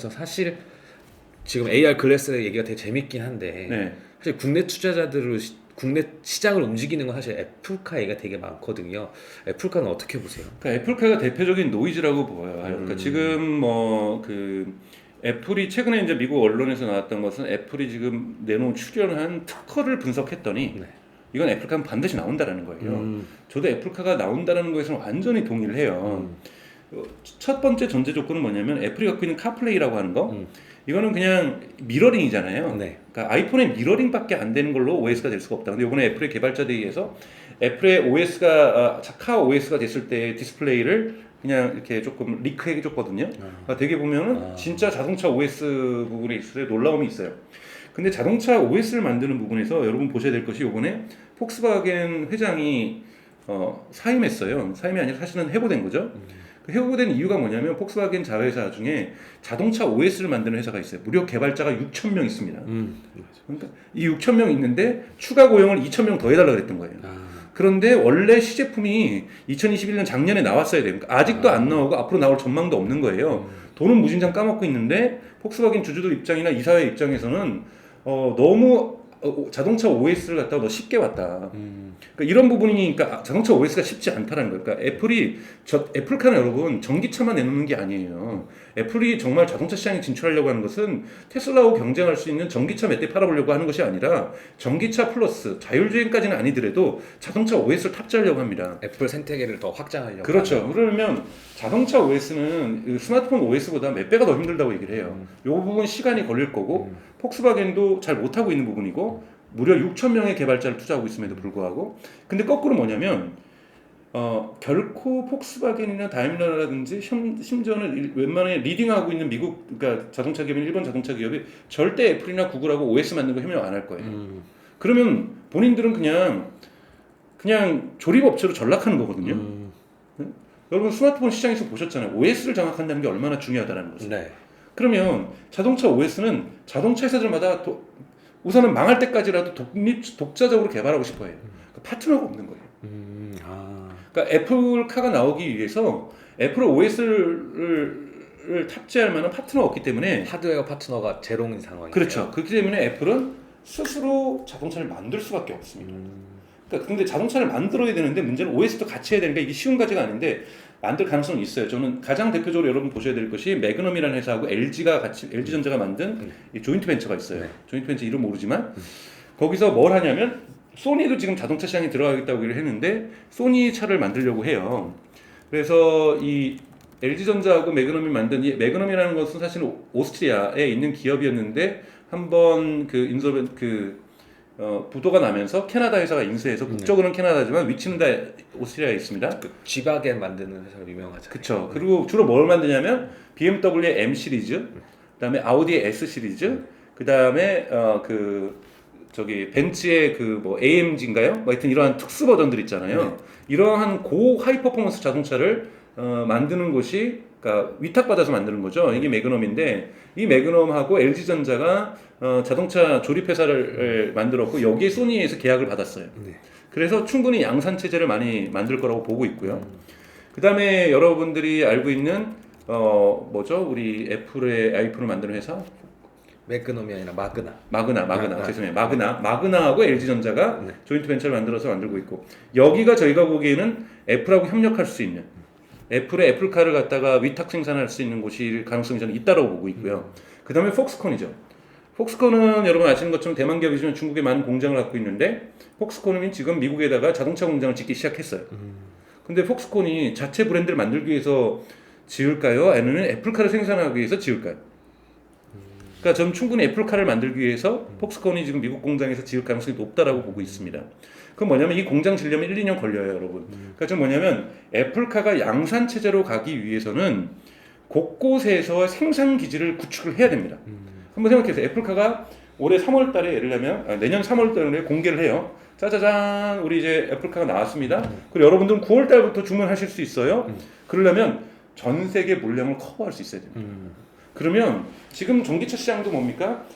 그래서 사실 지금 AR 글래스 얘기가 되게 재밌긴 한데 네. 사실 국내 투자자들을 국내 시장을 움직이는 건 사실 애플카 얘기가 되게 많거든요. 애플카는 어떻게 보세요? 그러니까 애플카가 대표적인 노이즈라고 보여요. 그러니까 지금 뭐 그 애플이 최근에 이제 미국 언론에서 나왔던 것은 애플이 지금 내놓은 출연한 특허를 분석했더니 네. 이건 애플카는 반드시 나온다라는 거예요. 저도 애플카가 나온다라는 것에는 완전히 동의를 해요. 첫 번째 전제 조건은 뭐냐면 애플이 갖고 있는 카플레이라고 하는 거 이거는 그냥 미러링이잖아요. 네. 그러니까 아이폰의 미러링밖에 안 되는 걸로 OS가 될 수가 없다. 근데 이번에 애플의 개발자들에 의해서 애플의 OS가 카 OS가 됐을 때 디스플레이를 그냥 이렇게 조금 리크해 줬거든요. 그러니까 되게 보면은 진짜 자동차 OS 부분에 있어서 놀라움이 있어요. 근데 자동차 OS를 만드는 부분에서 여러분 보셔야 될 것이 이번에 폭스바겐 회장이 사임했어요. 사임이 아니라 사실은 해고된 거죠. 그 해고된 이유가 뭐냐면 폭스바겐 자회사 중에 자동차 OS를 만드는 회사가 있어요. 무려 개발자가 6,000명 있습니다. 그러니까 이 6,000명 있는데 추가 고용을 2,000명 더 해달라고 그랬던 거예요. 그런데 원래 시제품이 2021년 작년에 나왔어야 돼요. 그러니까 아직도 안 나오고 앞으로 나올 전망도 없는 거예요. 돈은 무진장 까먹고 있는데 폭스바겐 주주들 입장이나 이사회 입장에서는 너무 자동차 OS를 갖다가 너 쉽게 왔다. 그러니까 이런 부분이 그러니까 자동차 OS가 쉽지 않다라는 거예요. 그러니까 애플카는 여러분 전기차만 내놓는 게 아니에요. 애플이 정말 자동차 시장에 진출하려고 하는 것은 테슬라하고 경쟁할 수 있는 전기차 몇 대 팔아보려고 하는 것이 아니라 전기차 플러스 자율주행까지는 아니더라도 자동차 OS를 탑재하려고 합니다. 애플 생태계를 더 확장하려고. 그렇죠. 그러면 자동차 OS는 스마트폰 OS보다 몇 배가 더 힘들다고 얘기를 해요. 이 부분 시간이 걸릴 거고 폭스바겐도 잘 못하고 있는 부분이고 무려 6,000명의 개발자를 투자하고 있음에도 불구하고 근데 거꾸로 뭐냐면 결코 폭스바겐이나 다임러라든지 심지어는 웬만하게 리딩하고 있는 미국 그러니까 자동차 기업인 일본 자동차 기업이 절대 애플이나 구글하고 OS 만드는 거 협력 안 할 거예요. 그러면 본인들은 그냥 조립업체로 전락하는 거거든요. 여러분 스마트폰 시장에서 보셨잖아요. OS를 장악한다는 게 얼마나 중요하다는 거죠. 네. 그러면 자동차 OS는 자동차 회사들마다 우선은 망할 때까지라도 독자적으로 개발하고 싶어해요. 그러니까 파트너가 없는 거예요. 그러니까 애플카가 나오기 위해서 애플 OS를 탑재할 만한 파트너가 없기 때문에 하드웨어 파트너가 제로인 상황이에요. 그렇죠. 그렇기 때문에 애플은 스스로 자동차를 만들 수밖에 없습니다. 그러니까 근데 자동차를 만들어야 되는데 문제는 OS도 같이 해야 되니까 이게 쉬운 과제가 아닌데 만들 가능성이 있어요. 저는 가장 대표적으로 여러분 보셔야 될 것이 매그넘이라는 회사하고 LG전자가 만든 이 조인트 벤처가 있어요. 조인트 벤처 이름 모르지만 거기서 뭘 하냐면 소니도 지금 자동차 시장에 들어가겠다고 얘기를 했는데 소니 차를 만들려고 해요. 그래서 이 LG전자하고 매그넘이 만든 이 매그넘이라는 것은 사실 오스트리아에 있는 기업이었는데 한번 부도가 나면서 캐나다 회사가 인수해서 국적으로는 캐나다지만 위치는 다 오스트리아에 있습니다. 그 G바겐 만드는 회사로 유명하죠. 그렇죠. 그리고 주로 뭘 만드냐면 BMW의 M 시리즈, 그다음에 아우디의 S 시리즈, 그다음에 벤츠의 AMG인가요? 뭐 하여튼 이러한 특수 버전들 있잖아요. 이러한 고 하이 퍼포먼스 자동차를 만드는 곳이 그러니까 위탁받아서 만드는 거죠. 이게 매그넘인데 이 매그넘하고 LG전자가 자동차 조립회사를 만들었고 여기에 소니에서 계약을 받았어요. 그래서 충분히 양산 체제를 많이 만들 거라고 보고 있고요. 그 다음에 여러분들이 알고 있는 우리 애플의 아이폰을 만드는 회사 매그넘이 아니라 마그나. 죄송해요. 마그나하고 LG전자가 조인트 벤처를 만들고 있고 여기가 저희가 보기에는 애플하고 협력할 수 있는 애플의 애플카를 갖다가 위탁 생산할 수 있는 곳일 가능성이 저는 있다고 보고 있고요. 그 다음에 폭스콘이죠. 폭스콘은 여러분 아시는 것처럼 대만 기업이지만 중국에 많은 공장을 갖고 있는데 폭스콘은 지금 미국에다가 자동차 공장을 짓기 시작했어요. 근데 폭스콘이 자체 브랜드를 만들기 위해서 지을까요? 아니면 애플카를 생산하기 위해서 지을까요? 그러니까 저는 충분히 애플카를 만들기 위해서 폭스콘이 지금 미국 공장에서 지을 가능성이 높다라고 보고 있습니다. 그건 뭐냐면 이 공장 지려면 1, 2년 걸려요, 여러분. 그러니까 좀 뭐냐면 애플카가 양산 체제로 가기 위해서는 곳곳에서 생산 기지를 구축을 해야 됩니다. 한번 생각해보세요. 애플카가 올해 3월 달에 예를 들면 내년 3월 달에 공개를 해요. 짜자잔 우리 이제 애플카가 나왔습니다. 그리고 여러분들은 9월 달부터 주문하실 수 있어요. 그러려면 전 세계 물량을 커버할 수 있어야 됩니다. 그러면 지금 전기차 시장도 뭡니까?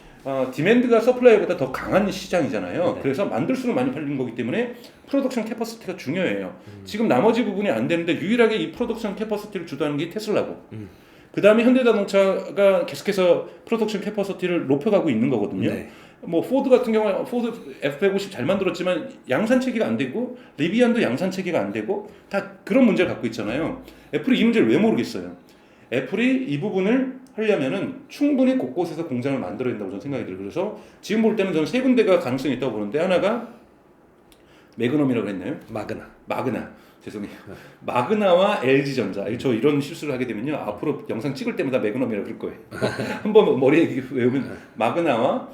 디맨드가 서플라이보다 더 강한 시장이잖아요. 그래서 만들수록 많이 팔리는 거기 때문에 프로덕션 캐퍼시티가 중요해요. 지금 나머지 부분이 안 되는데 유일하게 이 프로덕션 캐퍼시티를 주도하는 게 테슬라고. 그 다음에 현대자동차가 계속해서 프로덕션 캐퍼시티를 높여가고 있는 거거든요. 네. 뭐 포드 같은 경우 포드 F150 잘 만들었지만 양산 체계가 안 되고 리비안도 양산 체계가 안 되고 다 그런 문제를 갖고 있잖아요. 애플이 이 문제를 왜 모르겠어요. 애플이 이 부분을 하려면은 충분히 곳곳에서 공장을 만들어야 된다고 저는 생각이 들어요. 그래서 지금 볼 때는 저는 세 군데가 가능성이 있다고 보는데 하나가 매그넘이라고 했나요? 마그나. 죄송해요. 마그나와 LG전자. 저 이런 실수를 하게 되면요. 앞으로 영상 찍을 때마다 매그넘이라고 그럴 거예요. 한번 머리에 외우면 마그나와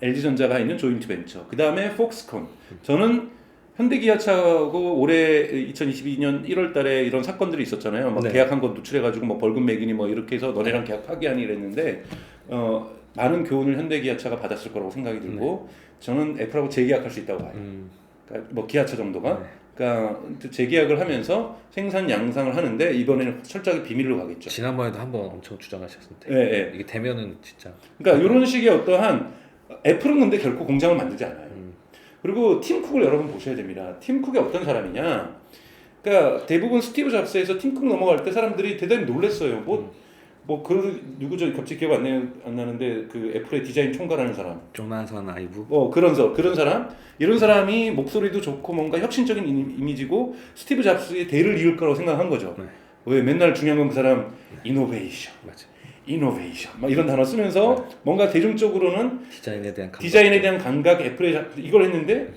LG전자가 있는 조인트 벤처. 그 다음에 폭스콘. 저는 현대기아차하고 올해 2022년 1월 달에 이런 사건들이 있었잖아요. 막 네. 계약한 거 누출해가지고 뭐 벌금 매기니 뭐 이렇게 해서 너네랑 계약 파기하니 이랬는데 많은 교훈을 현대기아차가 받았을 거라고 생각이 들고 저는 애플하고 재계약할 수 있다고 봐요. 그러니까 뭐 기아차 정도가. 네. 그러니까 재계약을 하면서 생산 양상을 하는데 이번에는 철저하게 비밀로 가겠죠. 지난번에도 한번 엄청 주장하셨는데 예, 예. 이게 되면은 진짜 그러니까 이런 식의 어떠한 애플은 근데 결코 공장을 만들지 않아요. 그리고 팀 쿡을 여러분 보셔야 됩니다. 팀 쿡이 어떤 사람이냐? 그러니까 대부분 스티브 잡스에서 팀 쿡 넘어갈 때 사람들이 대단히 놀랐어요. 그 누구죠? 갑자기 기억 안 나는데 그 애플의 디자인 총괄하는 사람. 조나선 아이브. 그런 사람. 이런 사람이 목소리도 좋고 뭔가 혁신적인 이미지고 스티브 잡스의 대를 이을 거라고 생각한 거죠. 네. 왜 맨날 중요한 건 그 사람 이노베이션. 맞아. 이노베이션 막 이런 단어 쓰면서 뭔가 대중적으로는 디자인에 대한 감각 애플에 이걸 했는데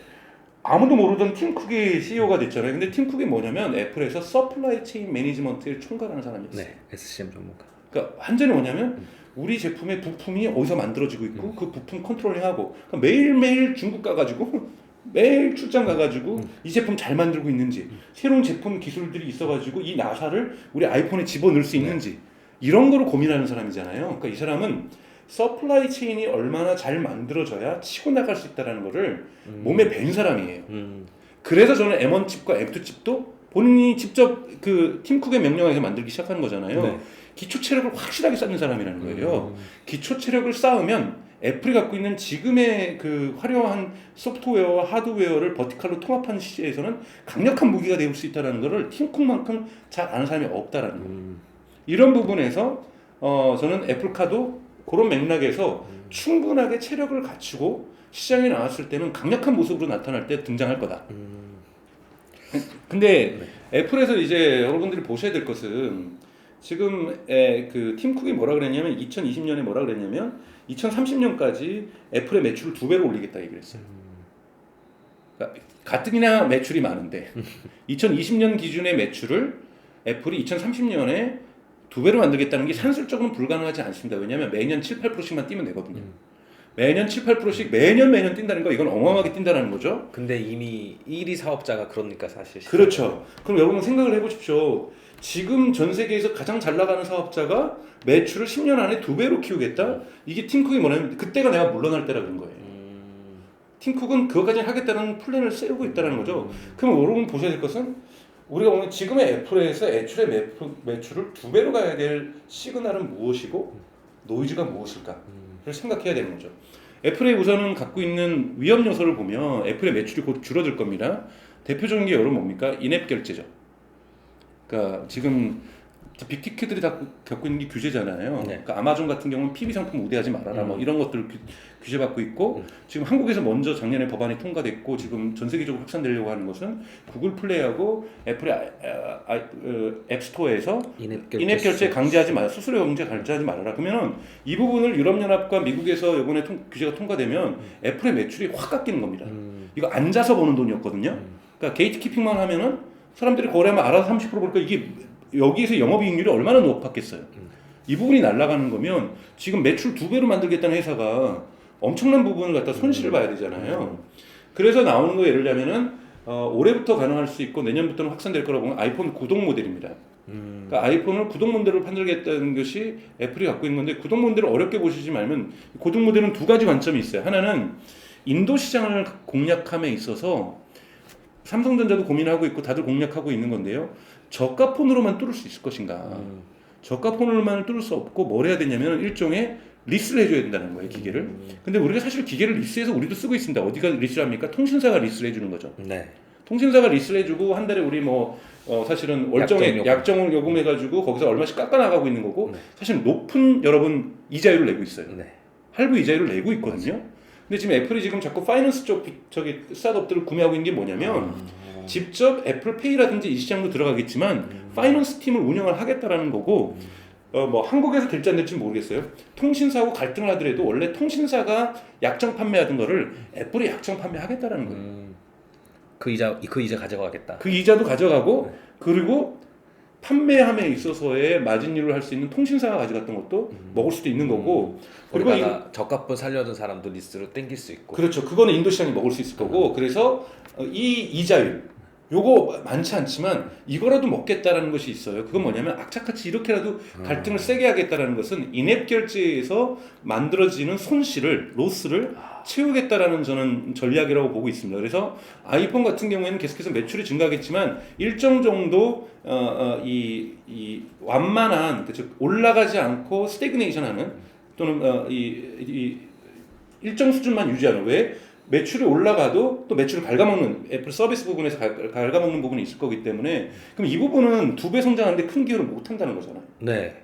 아무도 모르던 팀 쿡이 CEO가 됐잖아요. 근데 팀 쿡이 뭐냐면 애플에서 서플라이 체인 매니지먼트를 총괄하는 사람이었어요. 네, SCM 전문가. 그러니까 완전히 뭐냐면 우리 제품의 부품이 어디서 만들어지고 있고 그 부품 컨트롤링하고 그러니까 매일매일 중국 가가지고 매일 출장 가가지고 이 제품 잘 만들고 있는지 새로운 제품 기술들이 있어가지고 이 나사를 우리 아이폰에 집어넣을 수 있는지 이런 거를 고민하는 사람이잖아요. 그러니까 이 사람은 서플라이 체인이 얼마나 잘 만들어져야 치고 나갈 수 있다는 거를 몸에 밴 사람이에요. 그래서 저는 M1 칩과 M2 칩도 본인이 직접 그 팀쿡의 명령에서 만들기 시작하는 거잖아요. 네. 기초 체력을 확실하게 쌓는 사람이라는 거예요. 기초 체력을 쌓으면 애플이 갖고 있는 지금의 그 화려한 소프트웨어와 하드웨어를 버티컬로 통합하는 시대에서는 강력한 무기가 될 수 있다는 것을 팀쿡만큼 잘 아는 사람이 없다라는 거예요. 이런 부분에서 저는 애플카도 그런 맥락에서 충분하게 체력을 갖추고 시장에 나왔을 때는 강력한 모습으로 나타날 때 등장할 거다. 근데 애플에서 이제 여러분들이 보셔야 될 것은 지금 그 팀쿡이 뭐라 그랬냐면 2020년에 뭐라 그랬냐면 2030년까지 애플의 매출을 2배로 올리겠다 얘기를 했어요. 그러니까 가뜩이나 매출이 많은데 2020년 기준의 매출을 애플이 2030년에 2배로 만들겠다는 게 산술적으로는 불가능하지 않습니다. 왜냐하면 매년 7, 8%씩만 뛰면 되거든요. 매년 7, 8%씩 매년 뛴다는 거 이건 어마어마하게 뛴다는 거죠. 근데 이미 1위 사업자가 그러니까 사실 그렇죠. 그럼 여러분 생각을 해보십시오. 지금 전 세계에서 가장 잘 나가는 사업자가 매출을 10년 안에 2배로 키우겠다? 이게 팀쿡이 뭐냐면 그때가 내가 물러날 때라 그런 거예요. 팀쿡은 그것까지 하겠다는 플랜을 세우고 있다는 거죠. 그럼 여러분 보셔야 될 것은 우리가 오늘 지금의 애플에서 애출의 매출을 2배로 가야 될 시그널은 무엇이고 노이즈가 무엇일까를 생각해야 되는 거죠. 애플의 우선은 갖고 있는 위험 요소를 보면 애플의 매출이 곧 줄어들 겁니다. 대표적인 게 여러분 뭡니까? 인앱 결제죠. 그러니까 지금 빅티켓들이 다 겪고 있는 게 규제잖아요. 네. 그러니까 아마존 같은 경우는 PB 상품 우대하지 말아라 뭐 이런 것들 규제받고 있고 지금 한국에서 먼저 작년에 법안이 통과됐고 지금 전 세계적으로 확산되려고 하는 것은 구글 플레이하고 애플의 앱스토어에서 인앱 결제 강제하지 마라, 수수료 강제하지 말아라. 그러면은 이 부분을 유럽연합과 미국에서 이번에 규제가 통과되면 애플의 매출이 확 깎이는 겁니다. 이거 앉아서 버는 돈이었거든요. 그러니까 게이트키핑만 하면은 사람들이 거래하면 알아서 30% 볼까 이게 여기에서 영업이익률이 얼마나 높았겠어요. 이 부분이 날아가는 거면 지금 매출 2배로 만들겠다는 회사가 엄청난 부분을 갖다 손실을 봐야 되잖아요. 그래서 나오는 거 예를 들자면은 올해부터 가능할 수 있고 내년부터는 확산될 거라고 보면 아이폰 구동 모델입니다. 그러니까 아이폰을 구동 모델로 만들겠다는 것이 애플이 갖고 있는 건데 구동 모델을 어렵게 보시지 말면 구동 모델은 두 가지 관점이 있어요. 하나는 인도 시장을 공략함에 있어서 삼성전자도 고민하고 있고 다들 공략하고 있는 건데요. 저가 폰으로만 뚫을 수 있을 것인가. 저가 폰으로만 뚫을 수 없고 뭘 해야 되냐면 일종의 리스를 해줘야 된다는 거예요. 기계를. 근데 우리가 사실 기계를 리스해서 우리도 쓰고 있습니다. 어디가 리스를 합니까? 통신사가 리스를 해주는 거죠. 네. 통신사가 리스를 해주고 한 달에 우리 뭐 사실은 월정액 약정을 요금해가지고 거기서 얼마씩 깎아 나가고 있는 거고 사실 높은 여러분 이자율을 내고 있어요. 할부 이자율을 내고 있거든요. 근데 지금 애플이 지금 자꾸 파이낸스 쪽 저기 스타트업들을 구매하고 있는 게 뭐냐면 직접 애플페이라든지 이 시장도 들어가겠지만 파이낸스 팀을 운영을 하겠다라는 거고 뭐 한국에서 될지 안 될지 모르겠어요. 통신사하고 갈등을 하더라도 원래 통신사가 약정 판매하던 거를 애플이 약정 판매하겠다라는 거예요. 그 이자 가져가겠다. 그 이자도 가져가고 그리고 판매함에 있어서의 마진율을 할 수 있는 통신사가 가져갔던 것도 먹을 수도 있는 거고 그리고 저값을 살려던 사람도 리스로 땡길 수 있고 그렇죠. 그거는 인도 시장이 먹을 수 있을 거고 그래서 이 이자율 요거 많지 않지만 이거라도 먹겠다라는 것이 있어요. 그건 뭐냐면 악착같이 이렇게라도 갈등을 세게 하겠다라는 것은 인앱 결제에서 만들어지는 손실을 로스를 채우겠다라는 저는 전략이라고 보고 있습니다. 그래서 아이폰 같은 경우에는 계속해서 매출이 증가하겠지만 일정 정도 이 완만한 즉 올라가지 않고 스태그네이션하는 또는 이 일정 수준만 유지하는 왜 매출이 올라가도 또 매출을 갉아먹는 애플 서비스 부분에서 갉아먹는 부분이 있을 거기 때문에 그럼 이 부분은 2배 성장하는데 큰 기여를 못 한다는 거잖아요. 네.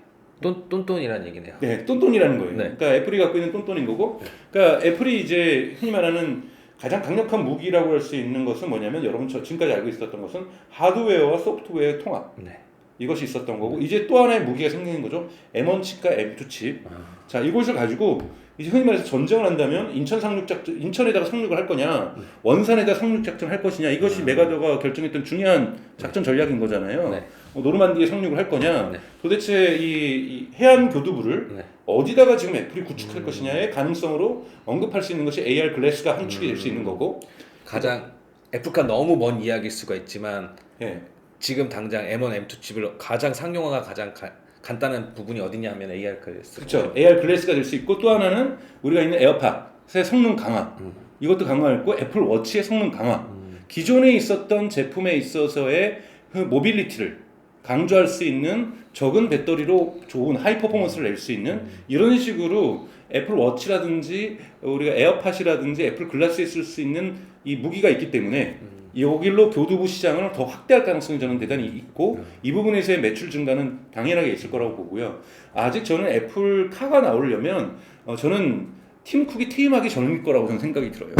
똔똔이라는 얘기네요. 네, 똔똔이라는 거예요. 네. 그러니까 애플이 갖고 있는 똔똔인 거고, 그러니까 애플이 이제 흔히 말하는 가장 강력한 무기라고 할 수 있는 것은 뭐냐면 여러분 지금까지 알고 있었던 것은 하드웨어와 소프트웨어의 통합. 네. 이것이 있었던 거고 이제 또 하나의 무기가 생기는 거죠. M1 칩과 M2 칩. 자, 이것을 가지고 이제 흔히 말해서 전쟁을 한다면 인천 상륙 작전, 인천에다가 상륙을 할 거냐, 원산에다 상륙 작전 할 것이냐 이것이 메가더가 결정했던 중요한 작전 전략인 거잖아요. 네. 노르만디에 상륙을 할 거냐, 네. 도대체 이 해안 교두부를 네. 어디다가 지금 애플이 구축할 것이냐의 가능성으로 언급할 수 있는 것이 AR 글래스가 한 축이 될 수 있는 거고 가장 애플카 너무 먼 이야기일 수가 있지만 예. 지금 당장 M1, M2 칩을 가장 상용화가 가장 간단한 부분이 어디냐 하면 AR 글래스. 그렇죠. AR 글래스가 될 수 있고 또 하나는 우리가 있는 에어팟의 성능 강화. 이것도 강화했고 애플 워치의 성능 강화. 기존에 있었던 제품에 있어서의 그 모빌리티를 강조할 수 있는 적은 배터리로 좋은 하이 퍼포먼스를 낼 수 있는 이런 식으로 애플 워치라든지 우리가 에어팟이라든지 애플 글라스에 쓸 수 있는 이 무기가 있기 때문에 여기로 교두부 시장을 더 확대할 가능성이 저는 대단히 있고 이 부분에서의 매출 증가는 당연하게 있을 거라고 보고요. 아직 저는 애플 카가 나오려면 저는 팀 쿡이 퇴임하기 전일 거라고 저는 생각이 들어요.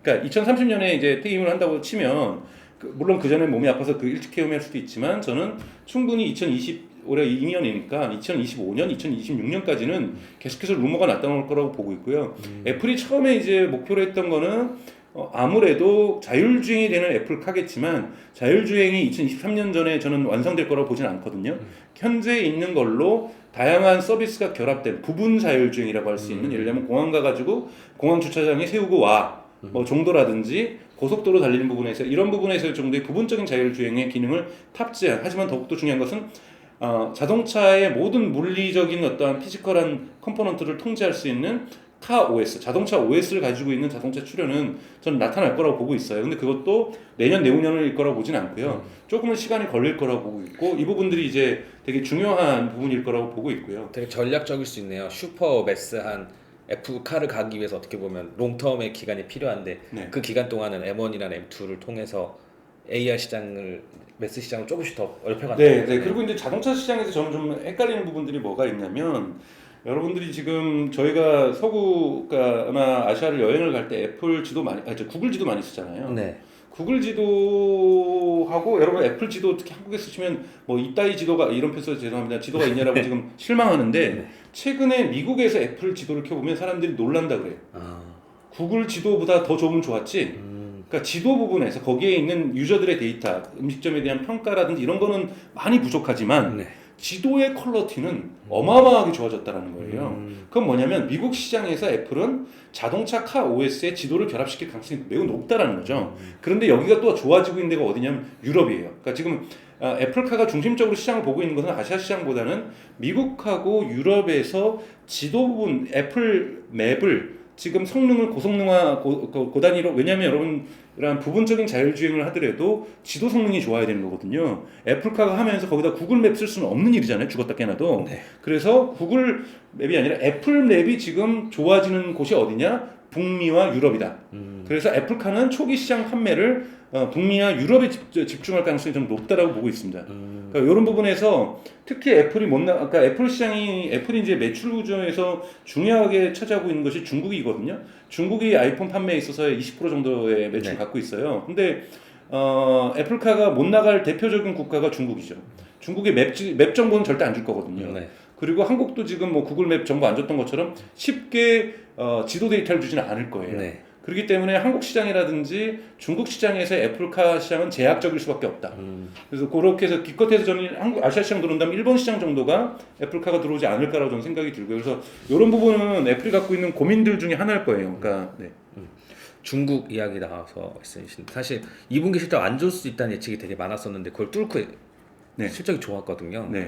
그러니까 2030년에 이제 퇴임을 한다고 치면 물론 그 전에 몸이 아파서 일찍 퇴임할 수도 있지만 저는 충분히 올해 2년이니까 2025년, 2026년까지는 계속해서 루머가 나타날 거라고 보고 있고요. 애플이 처음에 이제 목표로 했던 거는 아무래도 자율주행이 되는 애플카겠지만 자율주행이 2023년 전에 저는 완성될 거라고 보진 않거든요. 현재 있는 걸로 다양한 서비스가 결합된 부분 자율주행이라고 할 수 있는 예를 들면 공항 가가지고 공항 주차장에 세우고 와 뭐 정도라든지 고속도로 달리는 부분에서 이런 부분에서 정도의 부분적인 자율주행의 기능을 탑재한 하지만 더욱더 중요한 것은 자동차의 모든 물리적인 어떠한 피지컬한 컴포넌트를 통제할 수 있는 카 OS, 자동차 OS를 가지고 있는 자동차 출현은 저는 나타날 거라고 보고 있어요. 근데 그것도 내년, 내후년일 거라고 보진 않고요. 조금은 시간이 걸릴 거라고 보고 있고 이 부분들이 이제 되게 중요한 부분일 거라고 보고 있고요. 되게 전략적일 수 있네요. 슈퍼 매스한 애플카를 가기 위해서 어떻게 보면 롱텀의 기간이 필요한데 네. 그 기간 동안은 M1이나 M2를 통해서 AR 시장을 매스 시장을 조금씩 더 넓혀간다. 네. 그리고 이제 자동차 시장에서 저는 좀 헷갈리는 부분들이 뭐가 있냐면 여러분들이 지금 저희가 서구나 아시아를 여행을 갈 때 애플 지도 구글 지도 많이 쓰잖아요. 네. 구글 지도하고 여러분 애플 지도 특히 한국에 쓰시면 뭐 이따위 지도가 이런 표현서 죄송합니다. 지도가 있냐라고 지금 실망하는데 네. 최근에 미국에서 애플 지도를 켜보면 사람들이 놀란다 그래요. 구글 지도보다 더 좋으면 좋았지. 그러니까 지도 부분에서 거기에 있는 유저들의 데이터, 음식점에 대한 평가라든지 이런 거는 많이 부족하지만 네. 지도의 퀄리티는 어마어마하게 좋아졌다는 거예요. 그건 뭐냐면 미국 시장에서 애플은 자동차 카 OS에 지도를 결합시킬 가능성이 매우 높다라는 거죠. 그런데 여기가 또 좋아지고 있는 데가 어디냐면 유럽이에요. 그러니까 지금 애플카가 중심적으로 시장을 보고 있는 것은 아시아 시장보다는 미국하고 유럽에서 지도 부분 애플 맵을 지금 성능을 고성능화 고단위로 왜냐하면 여러분 이런 부분적인 자율주행을 하더라도 지도 성능이 좋아야 되는 거거든요. 애플카가 하면서 거기다 구글 맵 쓸 수는 없는 일이잖아요. 죽었다 깨나도. 네. 그래서 구글 맵이 아니라 애플 맵이 지금 좋아지는 곳이 어디냐? 북미와 유럽이다. 그래서 애플카는 초기 시장 판매를 북미와 유럽에 집중할 가능성이 좀 높다라고 보고 있습니다. 그러니까 이런 부분에서 특히 애플이 그러니까 애플이 이제 매출 구조에서 중요하게 차지하고 있는 것이 중국이거든요. 중국이 아이폰 판매에 있어서의 20% 정도의 매출을 갖고 있어요. 근데 애플카가 못 나갈 대표적인 국가가 중국이죠. 중국의 맵 정보는 절대 안 줄 거거든요. 네. 그리고 한국도 지금 뭐 구글 맵 정보 안 줬던 것처럼 쉽게 지도 데이터를 주지는 않을 거예요. 네. 그렇기 때문에 한국 시장이라든지 중국 시장에서 애플카 시장은 제약적일 수밖에 없다. 그래서 그렇게 해서 기껏해서 저는 아시아 시장 들어온다면 일본 시장 정도가 애플카가 들어오지 않을까라고 저는 생각이 들고요. 그래서 이런 부분은 애플이 갖고 있는 고민들 중에 하나일 거예요. 그러니까 네. 중국 이야기 나와서 말씀하신 사실 2분기 실적 안 좋을 수 있다는 예측이 되게 많았었는데 그걸 뚫고 네. 실적이 좋았거든요. 네.